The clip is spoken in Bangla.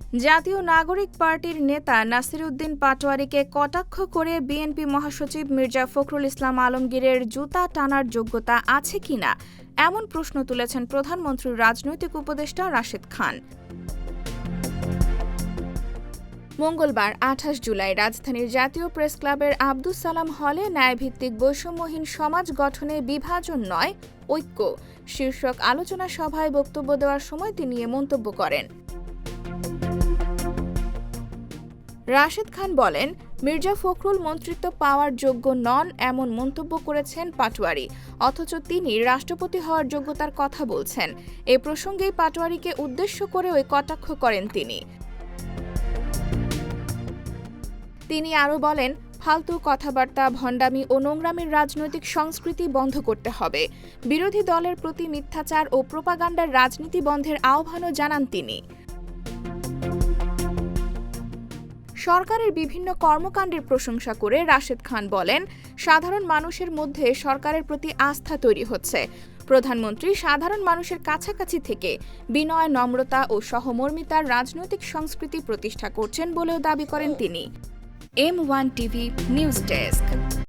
জাতীয় নাগরিক পার্টির নেতা নাসির উদ্দিন পাটোয়ারীকে কটাক্ষ করে বিএনপি মহাসচিব মির্জা ফখরুল ইসলাম আলমগীরের জুতা টানার যোগ্যতা আছে কিনা এমন প্রশ্ন তুলেছেন প্রধানমন্ত্রীর রাজনৈতিক উপদেষ্টা রাশেদ খান। মঙ্গলবার ২৮ জুলাই রাজধানীর জাতীয় প্রেস ক্লাবের আব্দুস সালাম হলে ন্যায়ভিত্তিক বৈষম্যহীন সমাজ গঠনে বিভাজন নয়, ঐক্য শীর্ষক আলোচনা সভায় বক্তব্য দেওয়ার সময় তিনি এ মন্তব্য করেন। রাশেদ খান বলেন, মির্জা ফখরুল মন্ত্রিত্ব পাওয়ার যোগ্য নন এমন মন্তব্য করেছেন পাটোয়ারী, অথচ তিনি রাষ্ট্রপতি হওয়ার যোগ্যতার কথা বলছেন। এ প্রসঙ্গেই পাটোয়ারীকে উদ্দেশ্য করে ওই কটাক্ষ করেন তিনি আরও বলেন, ফালতু কথাবার্তা, ভণ্ডামি ও নোংরামির রাজনৈতিক সংস্কৃতি বন্ধ করতে হবে। বিরোধী দলের প্রতি মিথ্যাচার ও প্রোপাগান্ডার রাজনীতি বন্ধের আহ্বানও জানান তিনি। সরকারের বিভিন্ন কর্মকাণ্ডের প্রশংসা করে রাশেদ খান বলেন, সাধারণ মানুষের মধ্যে সরকারের প্রতি আস্থা তৈরি হচ্ছে। প্রধানমন্ত্রী সাধারণ মানুষের কাছাকাছি থেকে বিনয়, নম্রতা ও সহমর্মিতার রাজনৈতিক সংস্কৃতি প্রতিষ্ঠা করছেন বলেও দাবি করেন তিনি। M1 TV news desk.